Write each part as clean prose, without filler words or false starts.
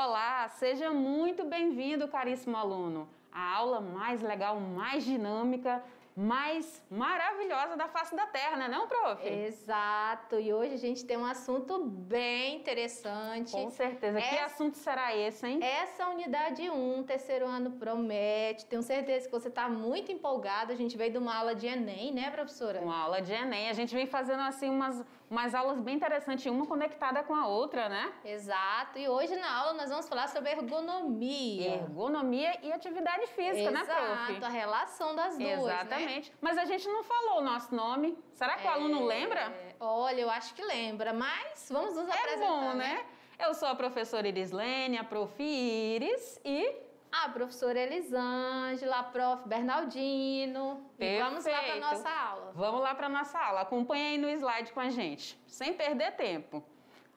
Olá, seja muito bem-vindo, caríssimo aluno. A aula mais legal, mais dinâmica, mais maravilhosa da face da Terra, né não, prof? Exato, e hoje a gente tem um assunto bem interessante. Com certeza. Que assunto será esse, hein? Essa unidade 1, terceiro ano, promete. Tenho certeza que você está muito empolgado. A gente veio de uma aula de Enem, né, professora? Uma aula de Enem. A gente vem fazendo assim umas aulas bem interessantes, uma conectada com a outra, né? Exato, e hoje na aula nós vamos falar sobre ergonomia. Ergonomia e atividade física, né, prof? Exato, a relação das duas, Exatamente. né? Mas a gente não falou o nosso nome. Será que o aluno lembra? Olha, eu acho que lembra, mas vamos nos apresentar, bom, né? Eu sou a professora Irislene, a prof. Iris e... a professora Elisângela, a prof. Bernardino. Perfeito. E vamos lá para nossa aula. Vamos lá para nossa aula. Acompanha aí no slide com a gente, sem perder tempo.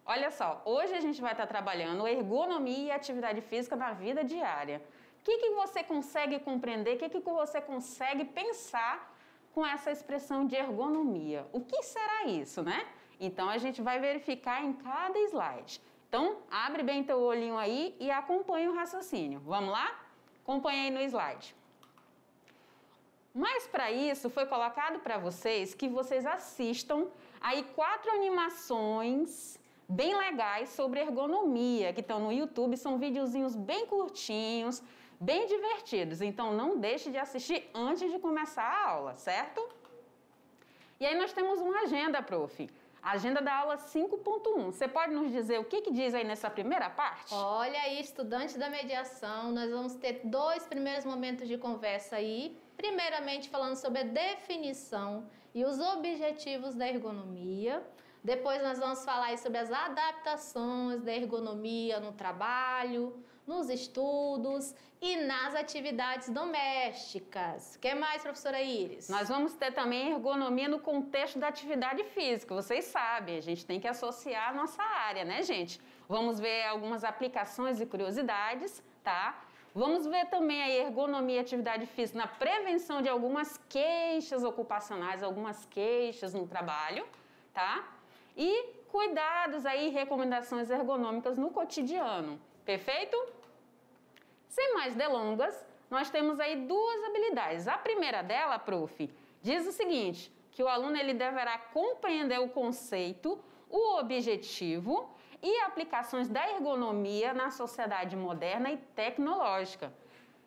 Olha só, hoje a gente vai estar trabalhando ergonomia e atividade física na vida diária. O que você consegue compreender, o que você consegue pensar com essa expressão de ergonomia? O que será isso, né? Então a gente vai verificar em cada slide. Então, abre bem teu olhinho aí e acompanha o raciocínio. Vamos lá? Acompanha aí no slide. Mas para isso foi colocado para vocês que vocês assistam aí 4 animações bem legais sobre ergonomia, que estão no YouTube, são videozinhos bem curtinhos, bem divertidos. Então não deixe de assistir antes de começar a aula, certo? E aí nós temos uma agenda, prof. A agenda da aula 5.1. Você pode nos dizer o que diz aí nessa primeira parte? Olha aí, estudante da mediação, nós vamos ter 2 primeiros momentos de conversa aí. Primeiramente falando sobre a definição e os objetivos da ergonomia. Depois nós vamos falar aí sobre as adaptações da ergonomia no trabalho, nos estudos e nas atividades domésticas. O que mais, professora Iris? Nós vamos ter também ergonomia no contexto da atividade física. Vocês sabem, a gente tem que associar a nossa área, né, gente? Vamos ver algumas aplicações e curiosidades, tá? Vamos ver também a ergonomia e atividade física na prevenção de algumas queixas ocupacionais, algumas queixas no trabalho, tá? E cuidados aí, recomendações ergonômicas no cotidiano. Perfeito? Sem mais delongas, nós temos aí 2 habilidades. A primeira dela, prof, diz o seguinte, que o aluno ele deverá compreender o conceito, o objetivo e aplicações da ergonomia na sociedade moderna e tecnológica,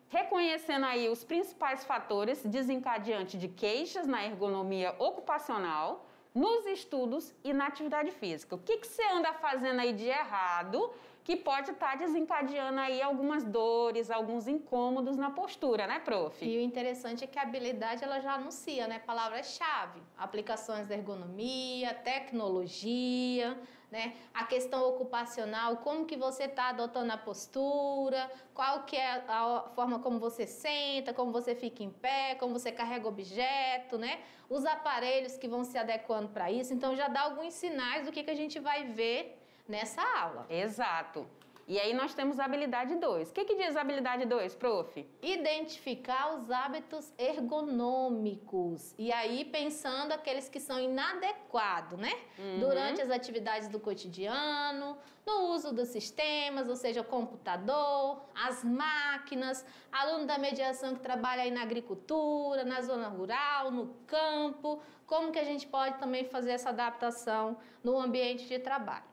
reconhecendo aí os principais fatores desencadeantes de queixas na ergonomia ocupacional, nos estudos e na atividade física. O que você anda fazendo aí de errado que pode estar desencadeando aí algumas dores, alguns incômodos na postura, né, prof? E o interessante é que a habilidade ela já anuncia, né, palavras-chave, aplicações da ergonomia, tecnologia, né, a questão ocupacional, como que você está adotando a postura, qual que é a forma como você senta, como você fica em pé, como você carrega objeto, né, os aparelhos que vão se adequando para isso. Então já dá alguns sinais do que a gente vai ver nessa aula. Exato. E aí nós temos a habilidade 2. O que diz a habilidade 2, prof? Identificar os hábitos ergonômicos. E aí pensando aqueles que são inadequados, né? Durante as atividades do cotidiano, no uso dos sistemas, ou seja, o computador, as máquinas, aluno da mediação que trabalha aí na agricultura, na zona rural, no campo, como que a gente pode também fazer essa adaptação no ambiente de trabalho.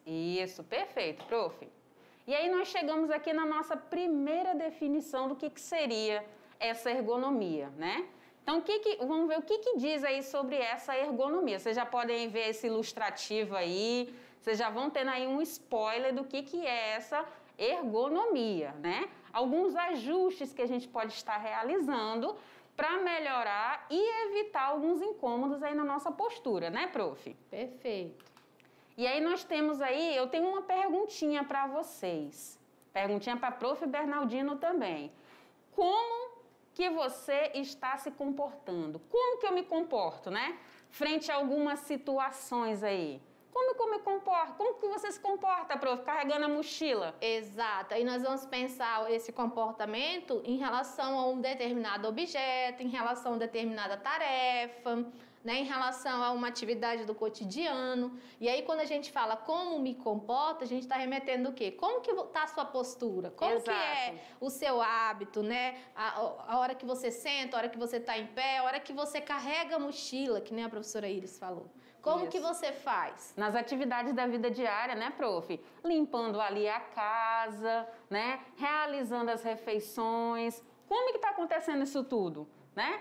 Isso, perfeito, prof. E aí nós chegamos aqui na nossa primeira definição do que seria essa ergonomia, né? Então, vamos ver o que diz aí sobre essa ergonomia. Vocês já podem ver esse ilustrativo aí, vocês já vão tendo aí um spoiler do que é essa ergonomia, né? Alguns ajustes que a gente pode estar realizando para melhorar e evitar alguns incômodos aí na nossa postura, né, prof? Perfeito. E aí nós temos aí, eu tenho uma perguntinha para vocês. Perguntinha para prof. Bernardino também. Como que você está se comportando? Como que eu me comporto, né? Frente a algumas situações aí. Como que eu me comporto? Como que você se comporta, prof? Carregando a mochila? Exato. Aí nós vamos pensar esse comportamento em relação a um determinado objeto, em relação a uma determinada tarefa, né, em relação a uma atividade do cotidiano. E aí, quando a gente fala como me comporto, a gente está remetendo o quê? Como que está a sua postura? Como que é o seu hábito, né? A hora que você senta, a hora que você está em pé, a hora que você carrega a mochila, que nem a professora Iris falou. Como que você faz? Nas atividades da vida diária, né, prof? Limpando ali a casa, né? Realizando as refeições. Como que está acontecendo isso tudo, né?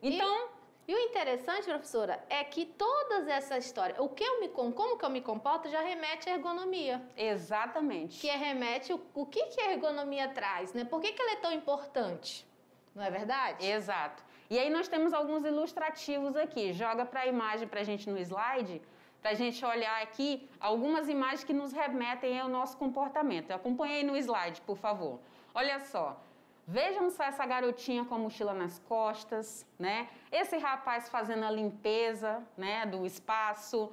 Então... E o interessante, professora, é que todas essas histórias, como que eu me comporto, já remete à ergonomia. Exatamente. Que remete o que a ergonomia traz, né? Por que ela é tão importante? Não é verdade? Exato. E aí nós temos alguns ilustrativos aqui. Joga para a imagem para a gente no slide, para a gente olhar aqui algumas imagens que nos remetem ao nosso comportamento. Eu acompanhei no slide, por favor. Olha só. Vejam só essa garotinha com a mochila nas costas, né? Esse rapaz fazendo a limpeza, né, do espaço.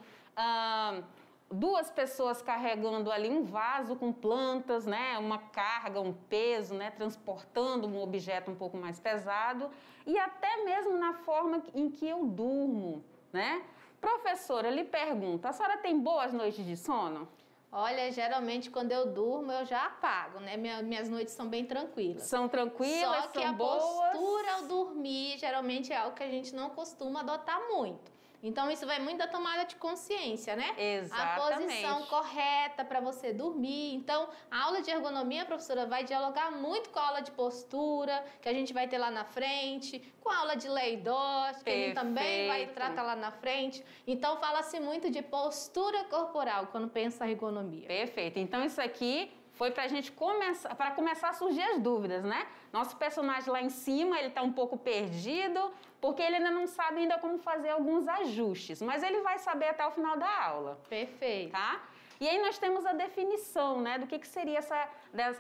Duas pessoas carregando ali um vaso com plantas, né? Uma carga, um peso, né? Transportando um objeto um pouco mais pesado. E até mesmo na forma em que eu durmo, né? Professora, eu lhe pergunto, a senhora tem boas noites de sono? Olha, geralmente quando eu durmo eu já apago, né? Minhas noites são bem tranquilas. São tranquilas, são boas. Só que a postura ao dormir geralmente é algo que a gente não costuma adotar muito. Então, isso vai muito da tomada de consciência, né? Exatamente. A posição correta para você dormir. Então, a aula de ergonomia, professora, vai dialogar muito com a aula de postura, que a gente vai ter lá na frente, com a aula de lei DOS, que a gente também vai tratar lá na frente. Então, fala-se muito de postura corporal quando pensa em ergonomia. Perfeito. Então, isso aqui foi para a gente começar a surgir as dúvidas, né? Nosso personagem lá em cima, ele está um pouco perdido, porque ele ainda não sabe ainda como fazer alguns ajustes, mas ele vai saber até o final da aula. Perfeito. Tá? E aí nós temos a definição, né, do que seria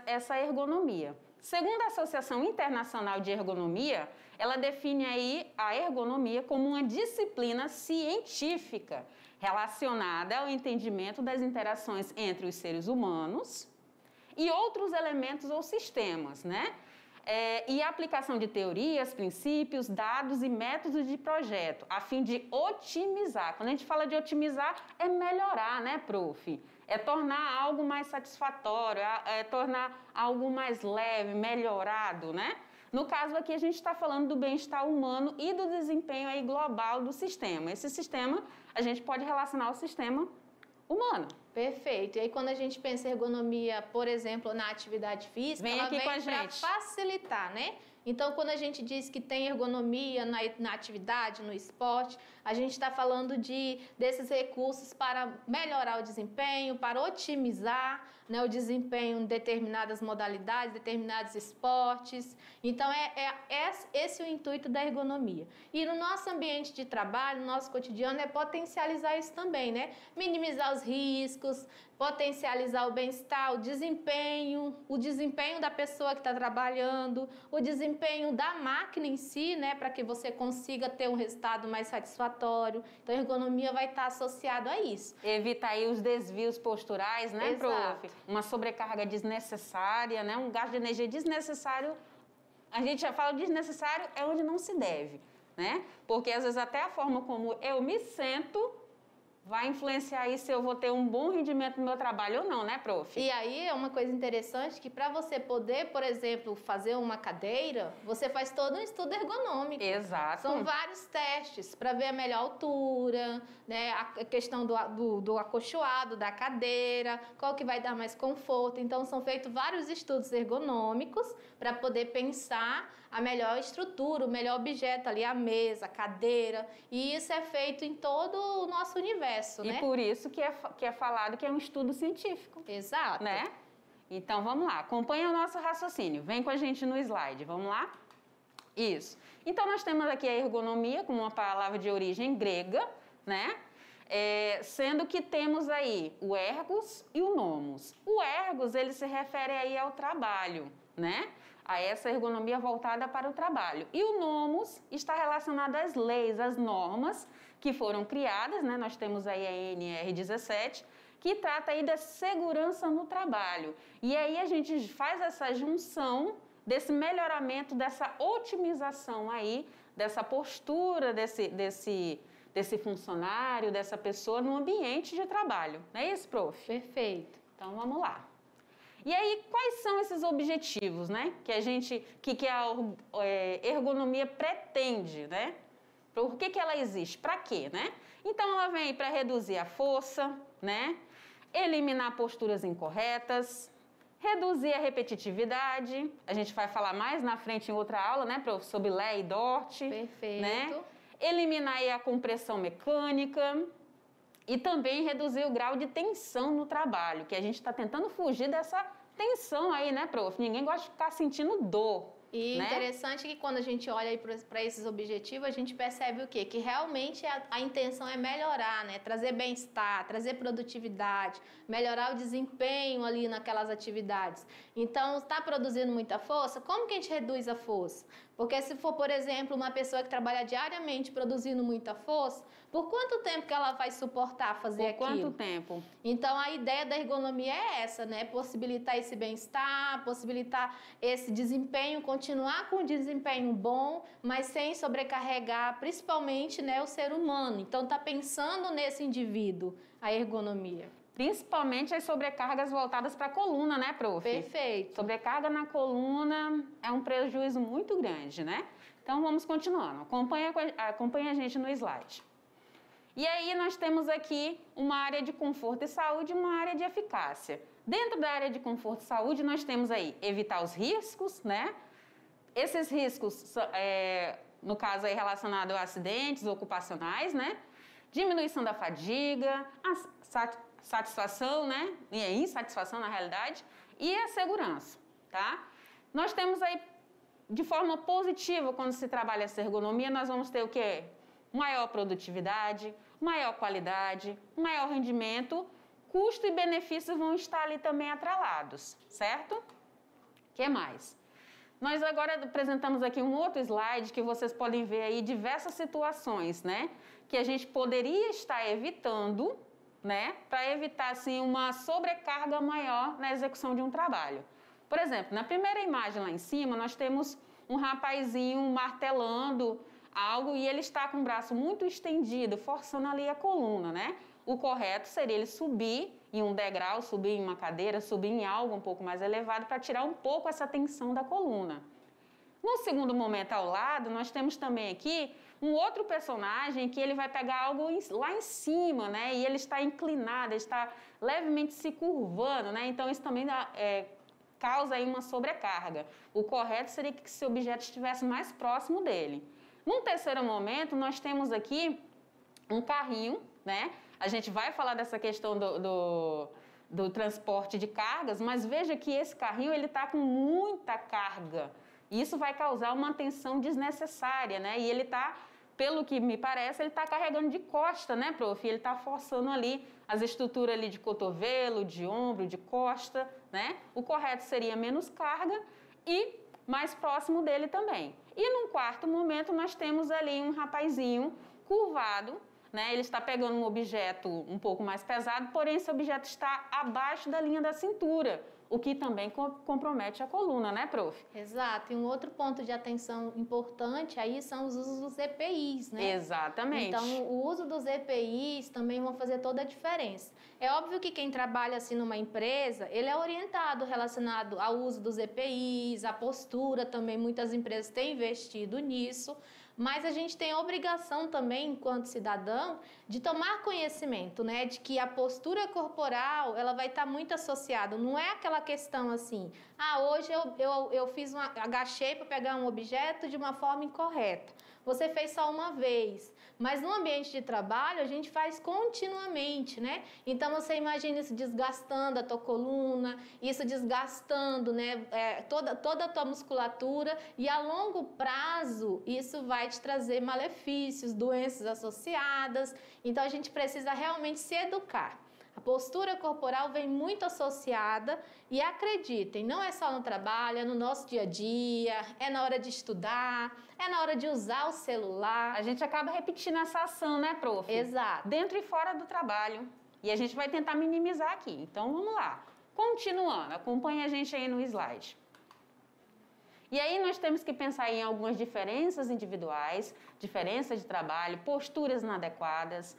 essa ergonomia. Segundo a Associação Internacional de Ergonomia, ela define aí a ergonomia como uma disciplina científica relacionada ao entendimento das interações entre os seres humanos e outros elementos ou sistemas, né? E a aplicação de teorias, princípios, dados e métodos de projeto, a fim de otimizar. Quando a gente fala de otimizar, é melhorar, né, prof? É tornar algo mais satisfatório, é tornar algo mais leve, melhorado, né? No caso aqui, a gente está falando do bem-estar humano e do desempenho aí global do sistema. Esse sistema, a gente pode relacionar ao sistema humano. Perfeito. E aí, quando a gente pensa em ergonomia, por exemplo, na atividade física, ela vem para facilitar, né? Então, quando a gente diz que tem ergonomia na atividade, no esporte, a gente está falando desses recursos para melhorar o desempenho, para otimizar, né, o desempenho em determinadas modalidades, determinados esportes. Então, esse é o intuito da ergonomia. E no nosso ambiente de trabalho, no nosso cotidiano, é potencializar isso também, né? Minimizar os riscos, potencializar o bem-estar, o desempenho da pessoa que está trabalhando, o desempenho da máquina em si, né, para que você consiga ter um resultado mais satisfatório. Então, a ergonomia vai estar associada a isso. Evitar aí os desvios posturais, né, Exato. prof? Uma sobrecarga desnecessária, né, um gasto de energia desnecessário. A gente já fala desnecessário é onde não se deve, né? Porque às vezes até a forma como eu me sento vai influenciar aí se eu vou ter um bom rendimento no meu trabalho ou não, né, prof? E aí é uma coisa interessante que para você poder, por exemplo, fazer uma cadeira, você faz todo um estudo ergonômico. Exato. São vários testes para ver a melhor altura, né, a questão do acolchoado da cadeira, qual que vai dar mais conforto. Então, são feitos vários estudos ergonômicos para poder pensar a melhor estrutura, o melhor objeto ali, a mesa, a cadeira. E isso é feito em todo o nosso universo, né? E por isso que é falado que é um estudo científico. Exato. Né? Então, vamos lá. Acompanha o nosso raciocínio. Vem com a gente no slide. Vamos lá? Isso. Então, nós temos aqui a ergonomia como uma palavra de origem grega, né? Sendo que temos aí o ergos e o nomos. O ergos, ele se refere aí ao trabalho, né? A essa ergonomia voltada para o trabalho. E o nomos está relacionado às leis, às normas que foram criadas, né? Nós temos aí a NR17, que trata aí da segurança no trabalho. E aí a gente faz essa junção desse melhoramento, dessa otimização aí, dessa postura, desse funcionário, dessa pessoa no ambiente de trabalho. Não é isso, prof? Perfeito. Então, vamos lá. E aí, quais são esses objetivos, né? Que a ergonomia pretende, né? Por que ela existe? Para quê, né? Então, ela vem para reduzir a força, né? Eliminar posturas incorretas, reduzir a repetitividade. A gente vai falar mais na frente em outra aula, né, prof, sobre Lé e Dort. Perfeito. Né? Eliminar aí a compressão mecânica e também reduzir o grau de tensão no trabalho, que a gente está tentando fugir dessa tensão aí, né, prof? Ninguém gosta de ficar sentindo dor. E né? interessante que quando a gente olha para esses objetivos, a gente percebe o quê? Que realmente a intenção é melhorar, né? Trazer bem-estar, trazer produtividade, melhorar o desempenho ali naquelas atividades. Então, está produzindo muita força? Como que a gente reduz a força? Porque se for, por exemplo, uma pessoa que trabalha diariamente produzindo muita força, por quanto tempo que ela vai suportar fazer aquilo? Por quanto tempo? Então, a ideia da ergonomia é essa, né? Possibilitar esse bem-estar, possibilitar esse desempenho, continuar com um desempenho bom, mas sem sobrecarregar, principalmente, né, o ser humano. Então, tá pensando nesse indivíduo, a ergonomia. Principalmente as sobrecargas voltadas para a coluna, né, prof? Perfeito. Sobrecarga na coluna é um prejuízo muito grande, né? Então, vamos continuando. Acompanha a gente no slide. E aí, nós temos aqui uma área de conforto e saúde e uma área de eficácia. Dentro da área de conforto e saúde, nós temos aí evitar os riscos, né? Esses riscos, no caso aí relacionado a acidentes ocupacionais, né? Diminuição da fadiga, satisfação, né? E a insatisfação, na realidade, e a segurança, tá? Nós temos aí, de forma positiva, quando se trabalha essa ergonomia, nós vamos ter o quê? Maior produtividade, maior qualidade, maior rendimento, custo e benefícios vão estar ali também atrelados, certo? O que mais? Nós agora apresentamos aqui um outro slide que vocês podem ver aí diversas situações, né? Que a gente poderia estar evitando, né? Para evitar, assim, uma sobrecarga maior na execução de um trabalho. Por exemplo, na primeira imagem lá em cima, nós temos um rapazinho martelando algo e ele está com o braço muito estendido, forçando ali a coluna, né? O correto seria ele subir em um degrau, subir em uma cadeira, subir em algo um pouco mais elevado para tirar um pouco essa tensão da coluna. No segundo momento ao lado, nós temos também aqui um outro personagem que ele vai pegar algo lá em cima, né? E ele está inclinado, ele está levemente se curvando, né? Então, isso também causa aí uma sobrecarga. O correto seria que esse objeto estivesse mais próximo dele. Num terceiro momento, nós temos aqui um carrinho, né? A gente vai falar dessa questão do transporte de cargas, mas veja que esse carrinho ele está com muita carga. Isso vai causar uma tensão desnecessária, né? E ele está, pelo que me parece, ele está carregando de costa, né, prof? Ele está forçando ali as estruturas ali de cotovelo, de ombro, de costa, né? O correto seria menos carga e mais próximo dele também. E num quarto momento, nós temos ali um rapazinho curvado, né? Ele está pegando um objeto um pouco mais pesado, porém esse objeto está abaixo da linha da cintura, o que também compromete a coluna, né, prof? Exato. E um outro ponto de atenção importante aí são os usos dos EPIs, né? Exatamente. Então, o uso dos EPIs também vão fazer toda a diferença. É óbvio que quem trabalha assim numa empresa, ele é orientado relacionado ao uso dos EPIs, a postura também, muitas empresas têm investido nisso. Mas a gente tem a obrigação também, enquanto cidadão, de tomar conhecimento, né? De que a postura corporal, ela vai estar muito associada. Não é aquela questão assim, hoje eu agachei para pegar um objeto de uma forma incorreta. Você fez só uma vez. Mas no ambiente de trabalho, a gente faz continuamente, né? Então, você imagina isso desgastando a tua coluna, isso desgastando, né? Toda a tua musculatura e a longo prazo, isso vai te trazer malefícios, doenças associadas. Então, a gente precisa realmente se educar. A postura corporal vem muito associada e acreditem, não é só no trabalho, é no nosso dia a dia, é na hora de estudar, é na hora de usar o celular. A gente acaba repetindo essa ação, né, prof? Exato. Dentro e fora do trabalho. E a gente vai tentar minimizar aqui. Então, vamos lá. Continuando, acompanha a gente aí no slide. E aí nós temos que pensar em algumas diferenças individuais, diferenças de trabalho, posturas inadequadas,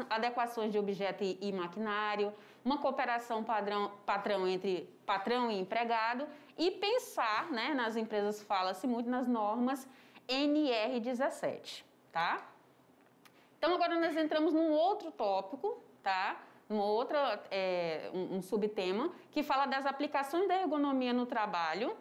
adequações de objeto e maquinário, uma cooperação patrão entre patrão e empregado e pensar, né, nas empresas fala-se muito nas normas NR17, tá? Então agora nós entramos num outro tópico, tá? Um subtema que fala das aplicações da ergonomia no trabalho,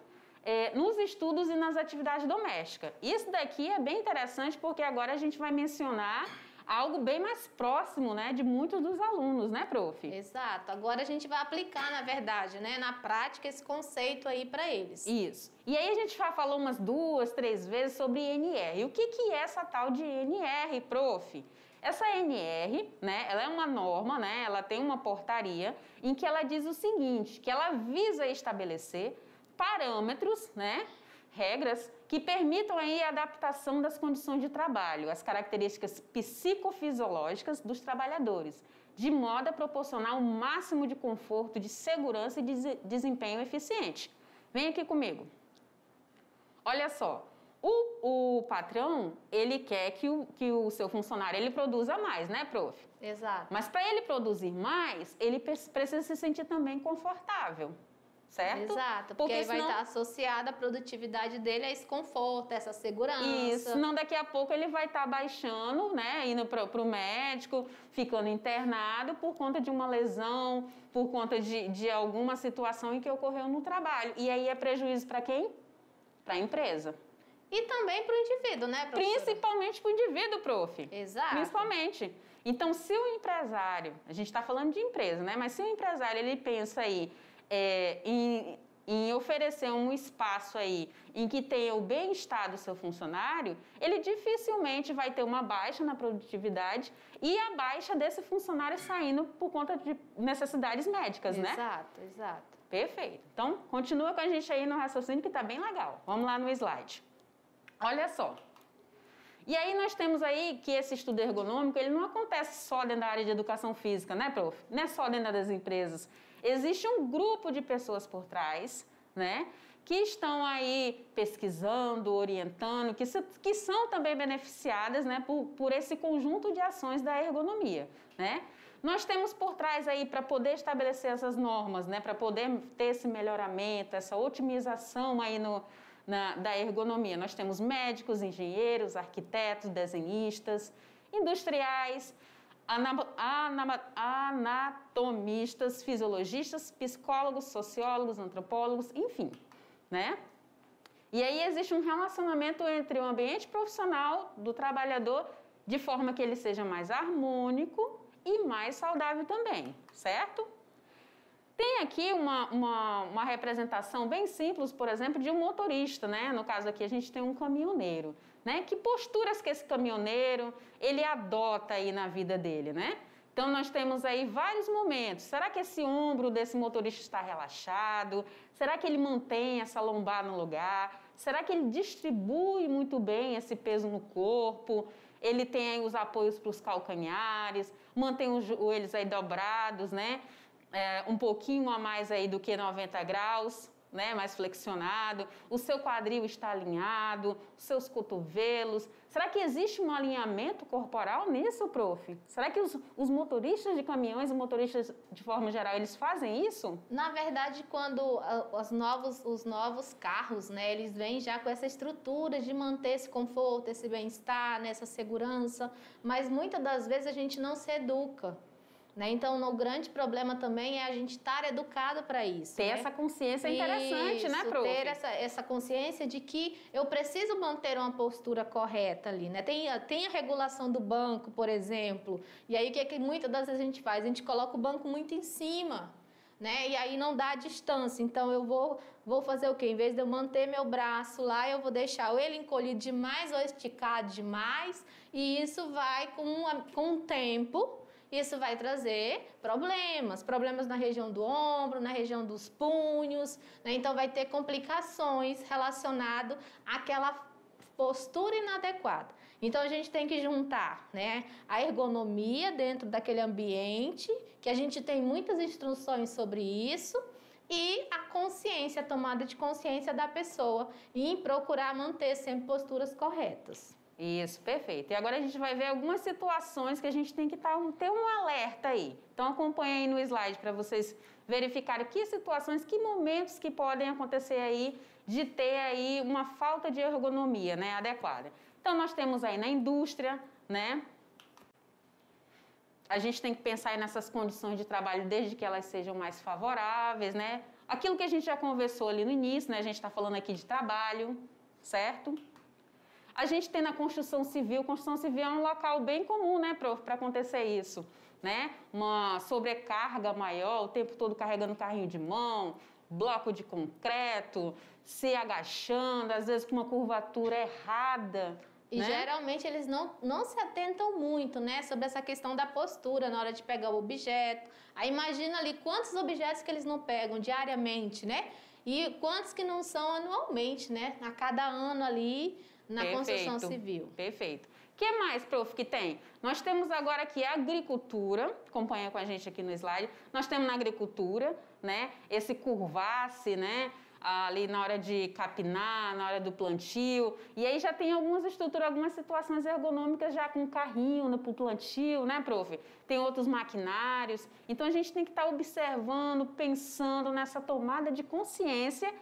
nos estudos e nas atividades domésticas. Isso daqui é bem interessante porque agora a gente vai mencionar algo bem mais próximo, né, de muitos dos alunos, né, prof? Exato. Agora a gente vai aplicar, na verdade, né, na prática, esse conceito aí para eles. Isso. E aí a gente já falou umas 2, 3 vezes sobre NR. E o que é essa tal de NR, prof? Essa NR, né, ela é uma norma, né, ela tem uma portaria em que ela diz o seguinte, que ela visa estabelecer parâmetros, né, regras que permitam aí a adaptação das condições de trabalho, as características psicofisiológicas dos trabalhadores, de modo a proporcionar o máximo de conforto, de segurança e de desempenho eficiente. Vem aqui comigo. Olha só, o patrão, ele quer que o seu funcionário ele produza mais, né, prof? Exato. Mas para ele produzir mais, ele precisa se sentir também confortável. Certo? Exato, porque aí vai estar associada a produtividade dele a esse conforto, essa segurança. Isso, senão daqui a pouco ele vai estar baixando, né, indo para o médico, ficando internado por conta de uma lesão, por conta de alguma situação em que ocorreu no trabalho. E aí é prejuízo para quem? Para a empresa. E também para o indivíduo, né, professora? Principalmente para o indivíduo, prof. Exato. Principalmente. Então, se o empresário, a gente está falando de empresa, né, mas se o empresário ele pensa aí em oferecer um espaço aí em que tenha o bem-estar do seu funcionário, ele dificilmente vai ter uma baixa na produtividade e a baixa desse funcionário saindo por conta de necessidades médicas, né? Exato, exato. Perfeito. Então, continua com a gente aí no raciocínio que está bem legal. Vamos lá no slide. Olha só. E aí nós temos aí que esse estudo ergonômico, ele não acontece só dentro da área de educação física, né, prof? Não é só dentro das empresas. Existe um grupo de pessoas por trás, né, que estão aí pesquisando, orientando, que são também beneficiadas, né, por esse conjunto de ações da ergonomia, né? Nós temos por trás aí, para poder estabelecer essas normas, né, para poder ter esse melhoramento, essa otimização aí da ergonomia, nós temos médicos, engenheiros, arquitetos, desenhistas, industriais, anatomistas, fisiologistas, psicólogos, sociólogos, antropólogos, enfim, né? E aí existe um relacionamento entre o ambiente profissional do trabalhador de forma que ele seja mais harmônico e mais saudável também, certo? Tem aqui uma representação bem simples, por exemplo, de um motorista, né? No caso aqui a gente tem um caminhoneiro, né? Que posturas que esse caminhoneiro, ele adota aí na vida dele, né? Então nós temos aí vários momentos. Será que esse ombro desse motorista está relaxado? Será que ele mantém essa lombar no lugar? Será que ele distribui muito bem esse peso no corpo? Ele tem aí os apoios para os calcanhares, mantém os joelhos aí dobrados, né? Um pouquinho a mais aí do que 90 graus, né? Mais flexionado. O seu quadril está alinhado, os seus cotovelos. Será que existe um alinhamento corporal nisso, prof? Será que os motoristas de caminhões e motoristas de forma geral, eles fazem isso? Na verdade, quando os novos carros, né, eles vêm já com essa estrutura de manter esse conforto, esse bem-estar, né, essa segurança, mas muitas das vezes a gente não se educa. Né? Então, o grande problema também é a gente estar educado para isso. Ter essa consciência interessante, né, prof? Ter essa consciência de que eu preciso manter uma postura correta ali, né? Tem a regulação do banco, por exemplo, e aí o que muitas das vezes a gente faz? A gente coloca o banco muito em cima, né? E aí não dá a distância. Então, eu vou fazer o quê? Em vez de eu manter meu braço lá, eu vou deixar ele encolhido demais ou esticado demais, e isso vai com o tempo. Isso vai trazer problemas na região do ombro, na região dos punhos, né? Então vai ter complicações relacionadas àquela postura inadequada. Então a gente tem que juntar, né, a ergonomia dentro daquele ambiente, que a gente tem muitas instruções sobre isso, e a consciência, a tomada de consciência da pessoa em procurar manter sempre posturas corretas. Isso, perfeito. E agora a gente vai ver algumas situações que a gente tem que ter um alerta aí. Então acompanha aí no slide para vocês verificarem que situações, que momentos que podem acontecer aí de ter aí uma falta de ergonomia, né, adequada. Então nós temos aí na indústria, né? A gente tem que pensar aí nessas condições de trabalho desde que elas sejam mais favoráveis, né? Aquilo que a gente já conversou ali no início, né? A gente está falando aqui de trabalho, certo? A gente tem na construção civil é um local bem comum, né, para acontecer isso, né? Uma sobrecarga maior, o tempo todo carregando carrinho de mão, bloco de concreto, se agachando, às vezes com uma curvatura errada. E né? Geralmente eles não se atentam muito, né, sobre essa questão da postura na hora de pegar o objeto. Aí imagina ali quantos objetos que eles não pegam diariamente, né? E quantos que não são anualmente, né? A cada ano ali na construção civil. Perfeito. O que mais, prof, que tem? Nós temos agora aqui a agricultura, acompanha com a gente aqui no slide. Nós temos na agricultura, né, esse curvar-se, né, ali na hora de capinar, na hora do plantio. E aí já tem algumas estruturas, algumas situações ergonômicas já com carrinho no plantio, né, prof? Tem outros maquinários. Então a gente tem que estar observando, pensando nessa tomada de consciência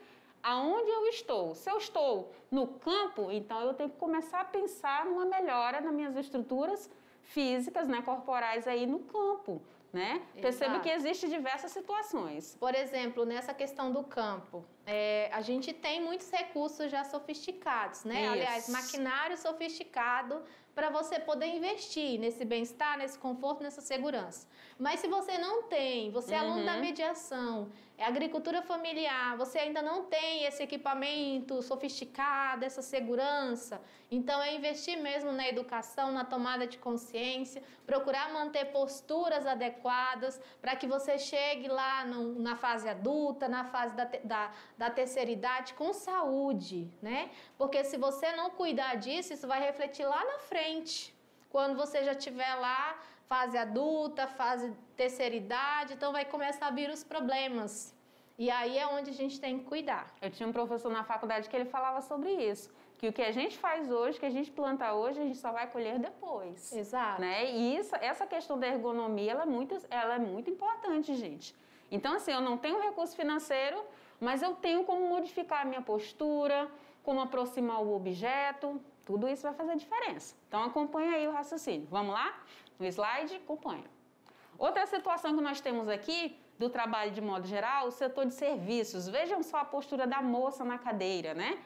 aonde eu estou. Se eu estou no campo, então eu tenho que começar a pensar numa melhora nas minhas estruturas físicas, né, corporais aí no campo, né? Perceba que existem diversas situações. Por exemplo, nessa questão do campo, a gente tem muitos recursos já sofisticados, né? Isso. Aliás, maquinário sofisticado para você poder investir nesse bem-estar, nesse conforto, nessa segurança. Mas se você não tem, você é aluno da mediação, é agricultura familiar, você ainda não tem esse equipamento sofisticado, essa segurança, então é investir mesmo na educação, na tomada de consciência, procurar manter posturas adequadas para que você chegue lá na fase adulta, na fase da terceira idade com saúde, né? Porque se você não cuidar disso, isso vai refletir lá na frente, quando você já estiver lá, fase adulta, fase terceira idade, então vai começar a vir os problemas. E aí é onde a gente tem que cuidar. Eu tinha um professor na faculdade que ele falava sobre isso, que o que a gente faz hoje, que a gente planta hoje, a gente só vai colher depois. Exato. Né? E essa questão da ergonomia, ela é muito importante, gente. Então, assim, eu não tenho recurso financeiro, mas eu tenho como modificar a minha postura, como aproximar o objeto, tudo isso vai fazer diferença. Então, acompanha aí o raciocínio. Vamos lá? No slide, acompanha. Outra situação que nós temos aqui, do trabalho de modo geral, o setor de serviços. Vejam só a postura da moça na cadeira, né?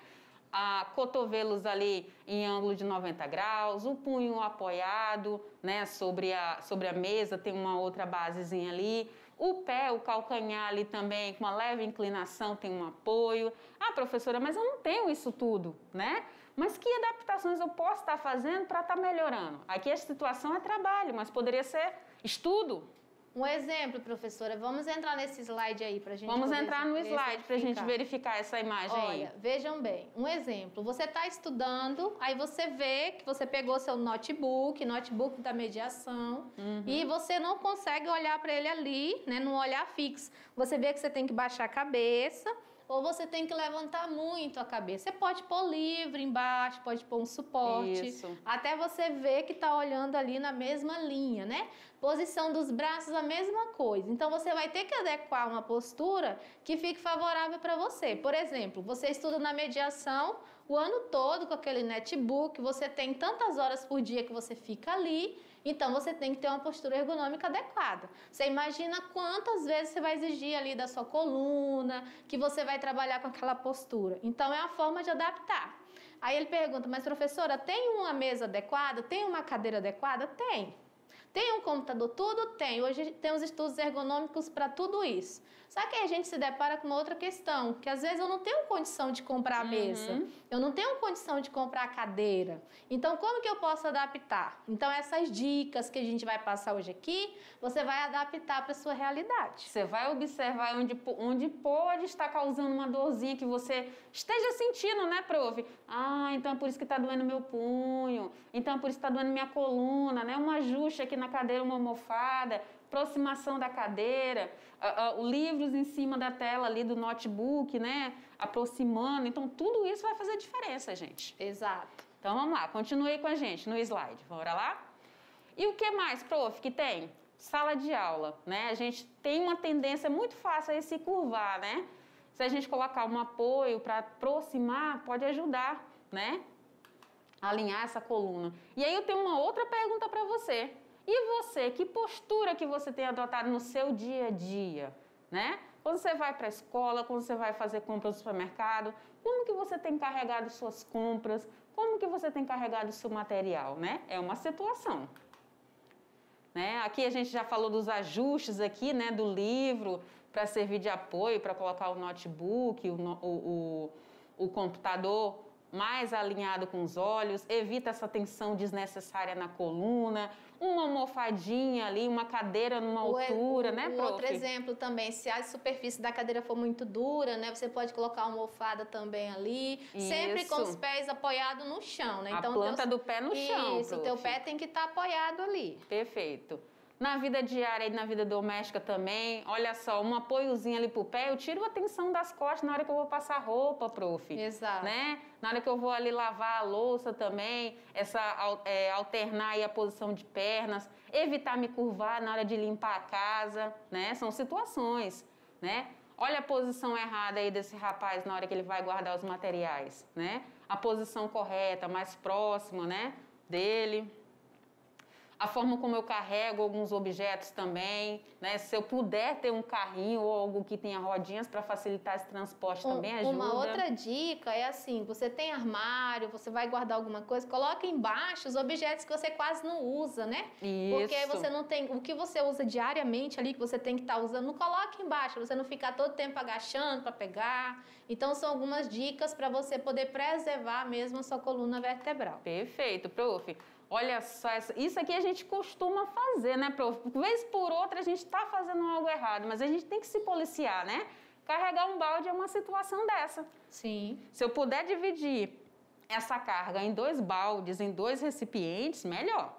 Cotovelos ali em ângulo de 90 graus, o punho apoiado, né, sobre a mesa, tem uma outra basezinha ali. O pé, o calcanhar ali também, com uma leve inclinação, tem um apoio. Ah, professora, mas eu não tenho isso tudo, né? Mas que adaptações eu posso estar fazendo para estar melhorando? Aqui a situação é trabalho, mas poderia ser estudo. Um exemplo, professora, vamos entrar nesse slide aí para a gente Vamos entrar no slide para a gente verificar essa imagem aí. Olha, vejam bem, um exemplo, você está estudando, aí você vê que você pegou seu notebook da mediação, e você não consegue olhar para ele ali, né, num olhar fixo. Você vê que você tem que baixar a cabeça, ou você tem que levantar muito a cabeça. Você pode pôr livro embaixo, pode pôr um suporte. Isso. Até você ver que está olhando ali na mesma linha, né? Posição dos braços, a mesma coisa. Então, você vai ter que adequar uma postura que fique favorável para você. Por exemplo, você estuda na mediação o ano todo com aquele netbook, você tem tantas horas por dia que você fica ali, então você tem que ter uma postura ergonômica adequada. Você imagina quantas vezes você vai exigir ali da sua coluna, que você vai trabalhar com aquela postura. Então é a forma de adaptar. Aí ele pergunta, mas professora, tem uma mesa adequada? Tem uma cadeira adequada? Tem. Tem um computador? Tudo tem. Hoje tem os estudos ergonômicos para tudo isso. Só que aí a gente se depara com uma outra questão, que às vezes eu não tenho condição de comprar a mesa, eu não tenho condição de comprar a cadeira. Então, como que eu posso adaptar? Então, essas dicas que a gente vai passar hoje aqui, você vai adaptar para a sua realidade. Você vai observar onde pode estar causando uma dorzinha que você esteja sentindo, né, prof? Ah, então é por isso que está doendo meu punho, então é por isso que está doendo minha coluna, né? Um ajuste aqui na cadeira, uma almofada. aproximação da cadeira, livros em cima da tela ali do notebook, né? Aproximando. Então, tudo isso vai fazer diferença, gente. Exato. Então, vamos lá. Continue aí com a gente no slide. Bora lá? E o que mais, prof, que tem? Sala de aula, né? A gente tem uma tendência muito fácil a se curvar, né? Se a gente colocar um apoio para aproximar, pode ajudar, né? A alinhar essa coluna. E aí eu tenho uma outra pergunta para você. E você, que postura que você tem adotado no seu dia a dia, né? Quando você vai para a escola, quando você vai fazer compras no supermercado, como que você tem carregado suas compras? Como que você tem carregado o seu material, né? É uma situação. Né? Aqui a gente já falou dos ajustes aqui, né, do livro para servir de apoio, para colocar o notebook, o computador mais alinhado com os olhos, evita essa tensão desnecessária na coluna, uma almofadinha ali, uma cadeira numa altura, né, prof? Outro exemplo também, se a superfície da cadeira for muito dura, né, você pode colocar uma almofada também ali, sempre com os pés apoiados no chão, né? Então, a planta do pé no chão, Isso, o teu pé tem que estar apoiado ali. Perfeito. Na vida diária e na vida doméstica também, olha só, um apoiozinho ali pro pé, eu tiro a tensão das costas na hora que eu vou passar roupa, prof. Exato. Né? Na hora que eu vou ali lavar a louça também, alternar aí a posição de pernas, evitar me curvar na hora de limpar a casa, né? São situações, né? Olha a posição errada aí desse rapaz na hora que ele vai guardar os materiais, né? A posição correta, mais próxima, né, dele. A forma como eu carrego alguns objetos também, né? Se eu puder ter um carrinho ou algo que tenha rodinhas para facilitar esse transporte também ajuda. Uma outra dica é assim, você tem armário, você vai guardar alguma coisa, coloca embaixo os objetos que você quase não usa, né? Isso. Porque você não tem, o que você usa diariamente ali, que você tem que estar usando, não coloque embaixo, você não ficar todo tempo agachando para pegar. Então, são algumas dicas para você poder preservar mesmo a sua coluna vertebral. Perfeito, prof. Olha só, isso aqui a gente costuma fazer, né, prof? Vez por outra a gente está fazendo algo errado, mas a gente tem que se policiar, né? Carregar um balde é uma situação dessa. Sim. Se eu puder dividir essa carga em 2 baldes, em 2 recipientes, melhor,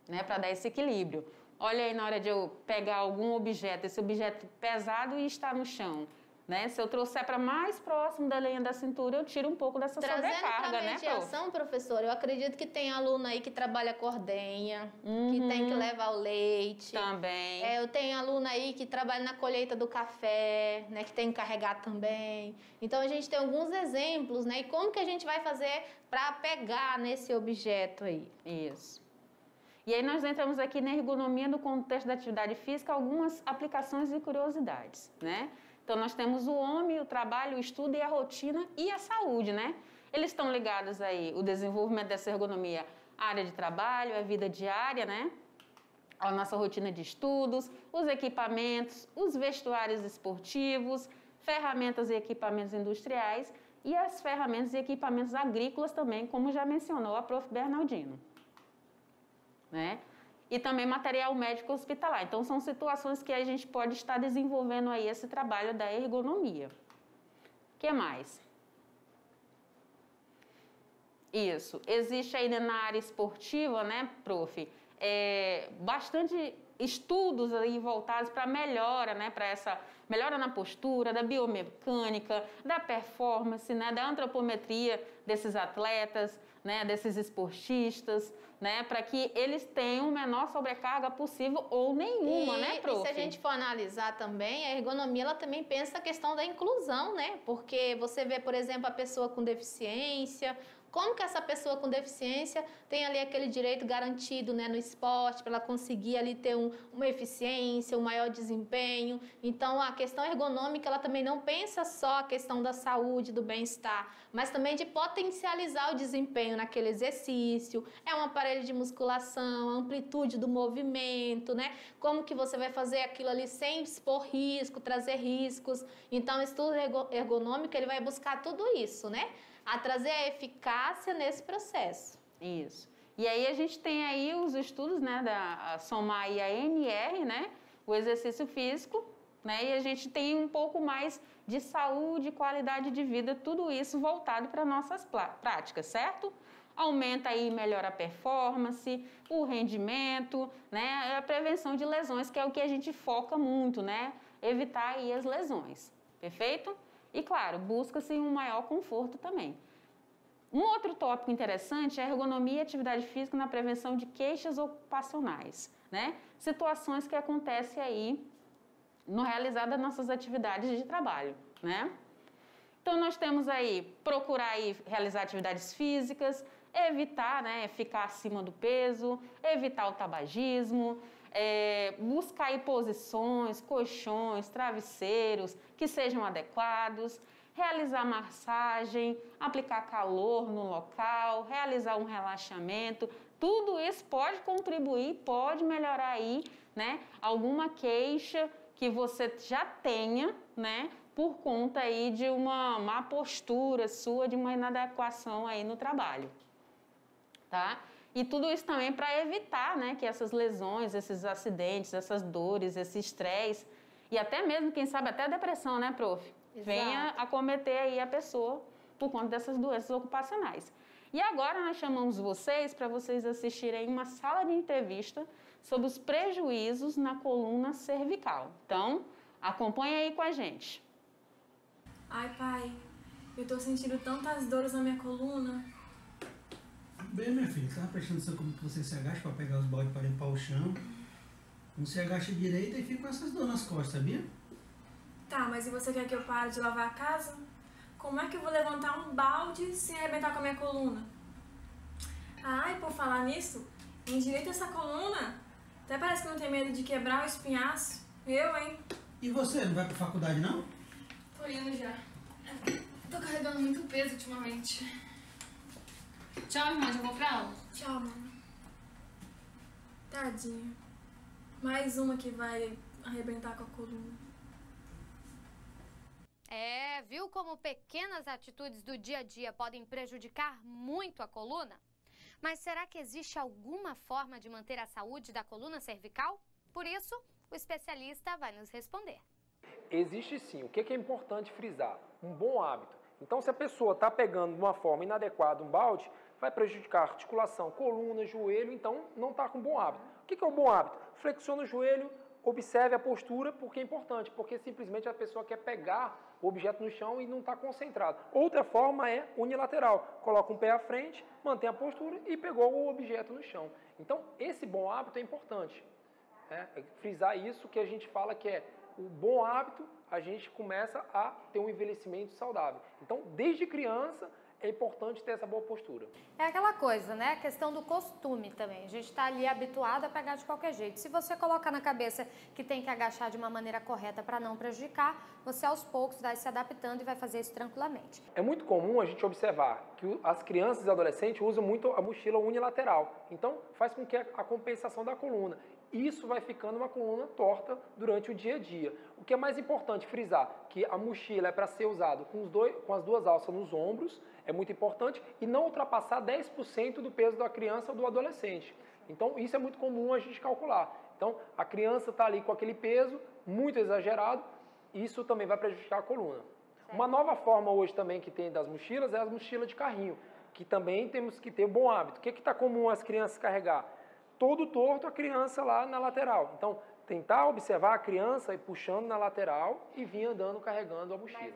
né? Para dar esse equilíbrio. Olha aí na hora de eu pegar algum objeto, esse objeto pesado e estar no chão. Né? Se eu trouxer para mais próximo da linha da cintura, eu tiro um pouco dessa sobrecarga, né, prof? Trazendo para a mediação, professora, eu acredito que tem aluno aí que trabalha com ordenha, que tem que levar o leite. Também. Eu tenho aluno aí que trabalha na colheita do café, né, que tem que carregar também. Então, a gente tem alguns exemplos, né? E como que a gente vai fazer para pegar nesse objeto aí? Isso. E aí nós entramos aqui na ergonomia no contexto da atividade física, algumas aplicações e curiosidades, né? Então, nós temos o homem, o trabalho, o estudo e a rotina e a saúde, né? Eles estão ligados aí, o desenvolvimento dessa ergonomia, a área de trabalho, a vida diária, né? A nossa rotina de estudos, os equipamentos, os vestuários esportivos, ferramentas e equipamentos industriais e as ferramentas e equipamentos agrícolas também, como já mencionou a prof. Bernardino, né? E também material médico hospitalar. Então, são situações que a gente pode estar desenvolvendo aí esse trabalho da ergonomia. O que mais? Isso. Existe ainda na área esportiva, né, prof? Bastante estudos aí voltados para melhora, né, para essa melhora na postura, da biomecânica, da performance, né, da antropometria desses atletas, né, desses esportistas, né, para que eles tenham menor sobrecarga possível ou nenhuma, né, prof? E se a gente for analisar também, a ergonomia, ela também pensa a questão da inclusão, né? Porque você vê, por exemplo, a pessoa com deficiência, como que essa pessoa com deficiência tem ali aquele direito garantido, né, no esporte, para ela conseguir ali ter uma eficiência, um maior desempenho. Então, a questão ergonômica, ela também não pensa só a questão da saúde, do bem-estar, mas também de potencializar o desempenho naquele exercício. É um aparelho de musculação, a amplitude do movimento, né? Como que você vai fazer aquilo ali sem expor risco, trazer riscos. Então, o estudo ergonômico, ele vai buscar tudo isso, né? A trazer a eficácia nesse processo. Isso. E aí a gente tem aí os estudos, né, da SOMAR e a ANR, né, o exercício físico, né, e a gente tem um pouco mais de saúde, qualidade de vida, tudo isso voltado para nossas práticas, certo? aumenta aí e melhora a performance, o rendimento, né? A prevenção de lesões, que é o que a gente foca muito, né? Evitar aí as lesões, perfeito? E claro, busca-se um maior conforto também. Um outro tópico interessante é a ergonomia e atividade física na prevenção de queixas ocupacionais, né? Situações que acontecem aí no realizar das nossas atividades de trabalho, né? Então, nós temos aí, procurar aí realizar atividades físicas, evitar, né, ficar acima do peso, evitar o tabagismo, buscar aí posições, colchões, travesseiros que sejam adequados, realizar massagem, aplicar calor no local, realizar um relaxamento. Tudo isso pode contribuir, pode melhorar aí, né, alguma queixa que você já tenha, né, por conta aí de uma má postura sua, de uma inadequação aí no trabalho, tá? E tudo isso também para evitar, né, que essas lesões, esses acidentes, essas dores, esse estresse e até mesmo, quem sabe, até a depressão, né, prof? Exato. Venha acometer aí a pessoa por conta dessas doenças ocupacionais. E agora nós chamamos vocês para vocês assistirem uma sala de entrevista sobre os prejuízos na coluna cervical. Então, acompanha aí com a gente. Ai, pai, eu tô sentindo tantas dores na minha coluna. Bem, minha filha, estava prestando atenção como que você se agacha para pegar os baldes para limpar o chão. Não se agacha direito e fica com essas dores nas costas, sabia? Tá, mas e você quer que eu pare de lavar a casa? Como é que eu vou levantar um balde sem arrebentar com a minha coluna? Ai, por falar nisso, endireita essa coluna. Até parece que não tem medo de quebrar o espinhaço. Eu, hein? E você, não vai pra faculdade, não? Tô indo já. Tô carregando muito peso ultimamente. Tchau, irmã, já vou pra aula. Tchau, mano. Tadinha. Mais uma que vai arrebentar com a coluna. Viu como pequenas atitudes do dia a dia podem prejudicar muito a coluna? Mas será que existe alguma forma de manter a saúde da coluna cervical? Por isso, o especialista vai nos responder. Existe sim. O que é importante frisar? Um bom hábito. Então, se a pessoa está pegando de uma forma inadequada um balde, vai prejudicar a articulação, coluna, joelho, então não está com bom hábito. O que é um bom hábito? Flexiona o joelho, observe a postura, porque é importante, porque simplesmente a pessoa quer pegar o objeto no chão e não está concentrado. Outra forma é unilateral. Coloca um pé à frente, mantém a postura e pegou o objeto no chão. Então, esse bom hábito é importante. Frisar isso que a gente fala que é o bom hábito, a gente começa a ter um envelhecimento saudável. Então, desde criança, é importante ter essa boa postura. É aquela coisa, né? A questão do costume também. A gente está ali habituado a pegar de qualquer jeito. Se você colocar na cabeça que tem que agachar de uma maneira correta para não prejudicar, você aos poucos vai se adaptando e vai fazer isso tranquilamente. É muito comum a gente observar que as crianças e adolescentes usam muito a mochila unilateral. Então, faz com que a compensação da coluna. Isso vai ficando uma coluna torta durante o dia a dia. O que é mais importante frisar, que a mochila é para ser usada com as duas alças nos ombros, é muito importante, e não ultrapassar 10% do peso da criança ou do adolescente. Então, isso é muito comum a gente calcular. Então, a criança está ali com aquele peso muito exagerado, isso também vai prejudicar a coluna. Uma nova forma hoje também que tem das mochilas é as mochilas de carrinho, que também temos que ter bom hábito. O que está comum as crianças carregar? Todo torto a criança lá na lateral. Então, tentar observar a criança e puxando na lateral e vir andando carregando a mochila.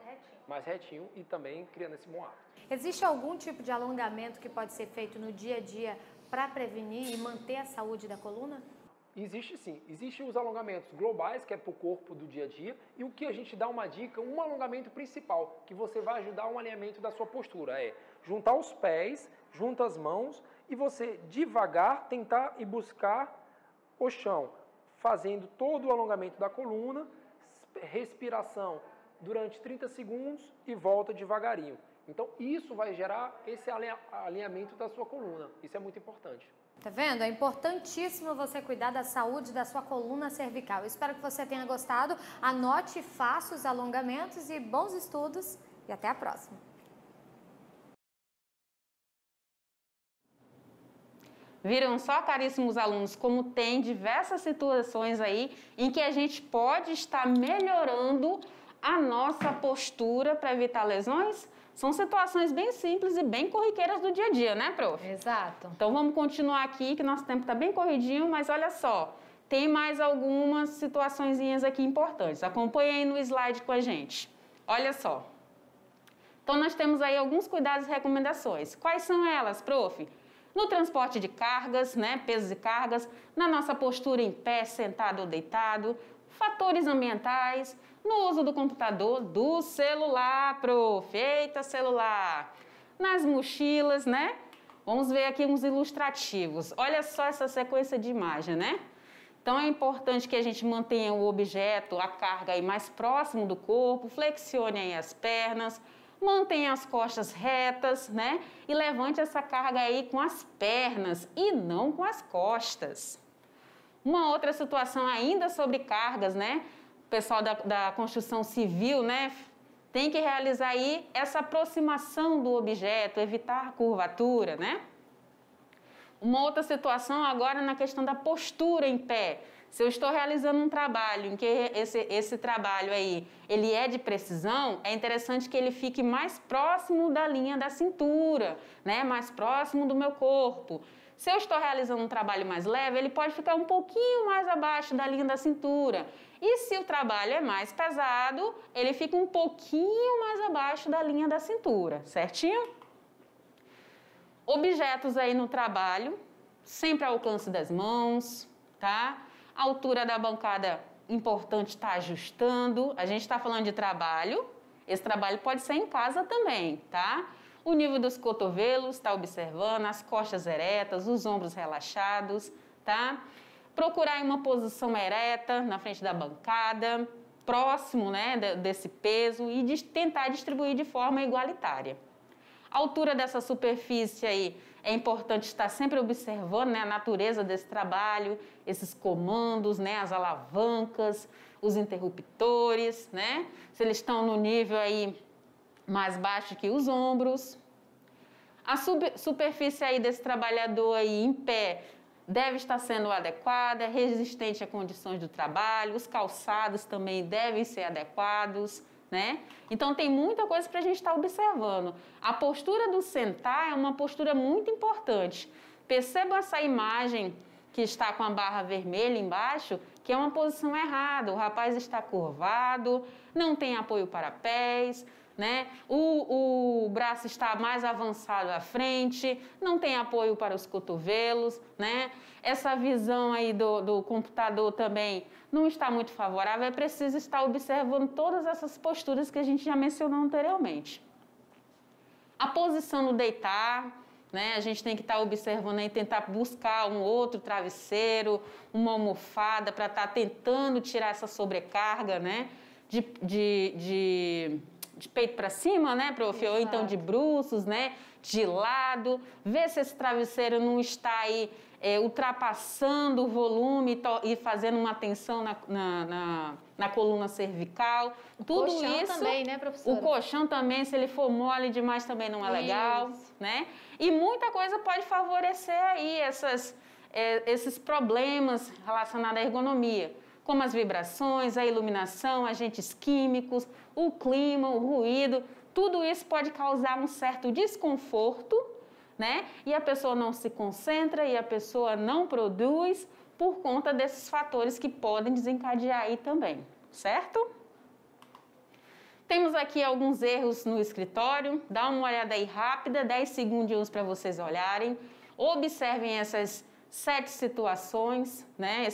Mais retinho e também criando esse bom hábito. Existe algum tipo de alongamento que pode ser feito no dia a dia para prevenir e manter a saúde da coluna? Existe sim. Existem os alongamentos globais, que é para o corpo do dia a dia, e o que a gente dá uma dica, um alongamento principal, que você vai ajudar um alinhamento da sua postura, é juntar os pés, junta as mãos, e você devagar tentar e buscar o chão, fazendo todo o alongamento da coluna, respiração durante 30 segundos e volta devagarinho. Então, isso vai gerar esse alinhamento da sua coluna. Isso é muito importante. Tá vendo? É importantíssimo você cuidar da saúde da sua coluna cervical. Eu espero que você tenha gostado. Anote e faça os alongamentos e bons estudos. E até a próxima. Viram só, caríssimos alunos, como tem diversas situações aí em que a gente pode estar melhorando a nossa postura para evitar lesões? São situações bem simples e bem corriqueiras do dia a dia, né, prof? Exato. Então, vamos continuar aqui, que nosso tempo está bem corridinho, mas olha só, tem mais algumas situaçõezinhas aqui importantes. Acompanhe aí no slide com a gente. Olha só. Então, nós temos aí alguns cuidados e recomendações. Quais são elas, prof? No transporte de cargas, né, pesos e cargas, na nossa postura em pé, sentado ou deitado, fatores ambientais, no uso do computador, do celular, prof. Eita, celular. Nas mochilas, né? Vamos ver aqui uns ilustrativos. Olha só essa sequência de imagem, né? Então, é importante que a gente mantenha o objeto, a carga aí mais próximo do corpo, flexione aí as pernas, mantenha as costas retas, né? E levante essa carga aí com as pernas e não com as costas. Uma outra situação ainda sobre cargas, né? O pessoal da construção civil, né? Tem que realizar aí essa aproximação do objeto, evitar curvatura, né? Uma outra situação agora na questão da postura em pé. Se eu estou realizando um trabalho em que esse trabalho aí, ele é de precisão, é interessante que ele fique mais próximo da linha da cintura, né? Mais próximo do meu corpo. Se eu estou realizando um trabalho mais leve, ele pode ficar um pouquinho mais abaixo da linha da cintura. E se o trabalho é mais pesado, ele fica um pouquinho mais abaixo da linha da cintura, certinho? Objetos aí no trabalho, sempre ao alcance das mãos, tá? A altura da bancada, importante estar ajustando. A gente está falando de trabalho, esse trabalho pode ser em casa também, tá? O nível dos cotovelos, está observando, as costas eretas, os ombros relaxados, tá? Procurar uma posição ereta na frente da bancada, próximo, né, desse peso e tentar distribuir de forma igualitária. A altura dessa superfície aí, é importante estar sempre observando, né, a natureza desse trabalho, esses comandos, né, as alavancas, os interruptores, né, se eles estão no nível aí mais baixo que os ombros. A superfície aí desse trabalhador aí em pé deve estar sendo adequada, resistente a condições do trabalho, os calçados também devem ser adequados, né? Então, tem muita coisa para a gente estar observando. A postura do sentar é uma postura muito importante. Percebam essa imagem que está com a barra vermelha embaixo, que é uma posição errada. O rapaz está curvado, não tem apoio para pés, né? O braço está mais avançado à frente, não tem apoio para os cotovelos, né? Essa visão aí do computador também não está muito favorável, é preciso estar observando todas essas posturas que a gente já mencionou anteriormente. A posição no deitar, né? A gente tem que estar observando aí, tentar buscar um outro travesseiro, uma almofada para estar tentando tirar essa sobrecarga, né? De peito para cima, né, prof? Exato. Ou então de bruços, né? De lado, ver se esse travesseiro não está aí ultrapassando o volume e fazendo uma tensão na coluna cervical. Tudo isso. O colchão também, né, professora? O colchão também, se ele for mole demais, também não é legal, né? E muita coisa pode favorecer aí esses problemas relacionados à ergonomia, como as vibrações, a iluminação, agentes químicos, o clima, o ruído. Tudo isso pode causar um certo desconforto, né? E a pessoa não se concentra e a pessoa não produz por conta desses fatores que podem desencadear aí também, certo? Temos aqui alguns erros no escritório. Dá uma olhada aí rápida, 10 segundinhos para vocês olharem. Observem essas 7 situações, né?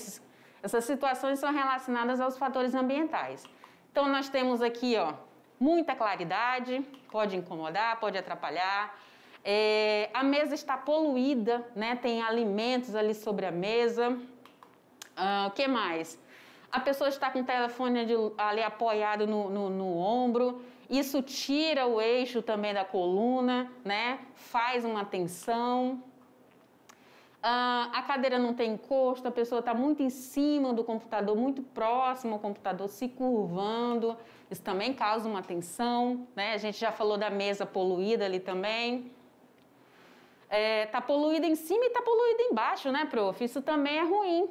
Essas situações são relacionadas aos fatores ambientais. Então, nós temos aqui, ó, muita claridade, pode incomodar, pode atrapalhar. A mesa está poluída, né? Tem alimentos ali sobre a mesa. O que mais? A pessoa está com o telefone ali apoiado no ombro. Isso tira o eixo também da coluna, né? Faz uma tensão. A cadeira não tem encosto, a pessoa está muito em cima do computador, muito próximo ao computador, se curvando. Isso também causa uma tensão, né? A gente já falou da mesa poluída ali também. Está poluída em cima e está poluída embaixo, né, prof? Isso também é ruim.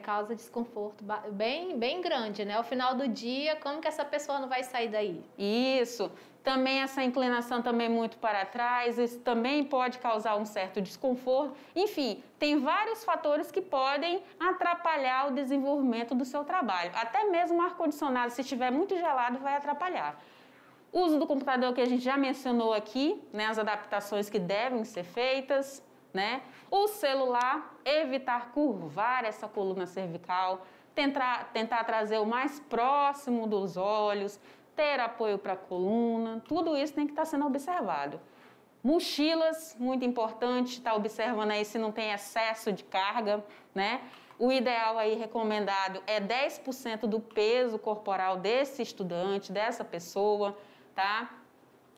Causa desconforto bem grande, né? Ao final do dia, como que essa pessoa não vai sair daí? Isso. Também essa inclinação também muito para trás, isso também pode causar um certo desconforto. Enfim, tem vários fatores que podem atrapalhar o desenvolvimento do seu trabalho. Até mesmo o ar-condicionado, se estiver muito gelado, vai atrapalhar. O uso do computador que a gente já mencionou aqui, né? As adaptações que devem ser feitas, né? O celular, evitar curvar essa coluna cervical, tentar trazer o mais próximo dos olhos, ter apoio para a coluna, tudo isso tem que estar sendo observado. Mochilas, muito importante, estar observando aí se não tem excesso de carga, né? O ideal aí recomendado é 10% do peso corporal desse estudante, dessa pessoa, tá?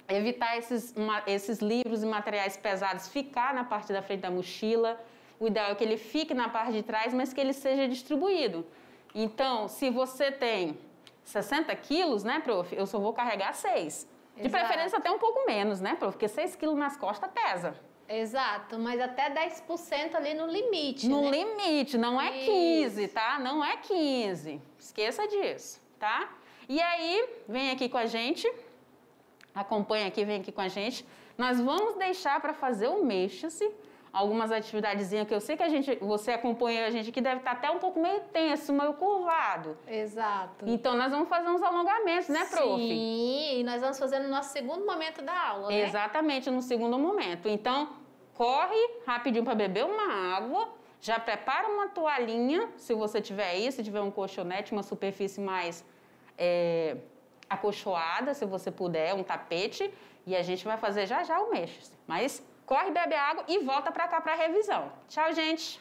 Evitar esses livros e materiais pesados ficar na parte da frente da mochila. O ideal é que ele fique na parte de trás, mas que ele seja distribuído. Então, se você tem 60 quilos, né, prof? Eu só vou carregar 6. De preferência até um pouco menos, né, prof? Porque 6 quilos nas costas pesa. Exato, mas até 10% ali no limite, No né? limite, não é 15, tá? Não é 15. Esqueça disso, tá? E aí, vem aqui com a gente, acompanha aqui, vem aqui com a gente. Nós vamos deixar para fazer o mexa-se, algumas atividadezinhas que eu sei que você acompanha a gente que deve estar até um pouco meio tenso, meio curvado. Exato. Então, nós vamos fazer uns alongamentos, né, prof? Sim, e nós vamos fazer no nosso segundo momento da aula, né? Exatamente, no segundo momento. Então, corre rapidinho para beber uma água, já prepara uma toalhinha, se você tiver aí, se tiver um colchonete, uma superfície mais acolchoada, se você puder, um tapete, e a gente vai fazer já já o mexa-se. Mas corre, bebe água e volta para cá para a revisão. Tchau, gente!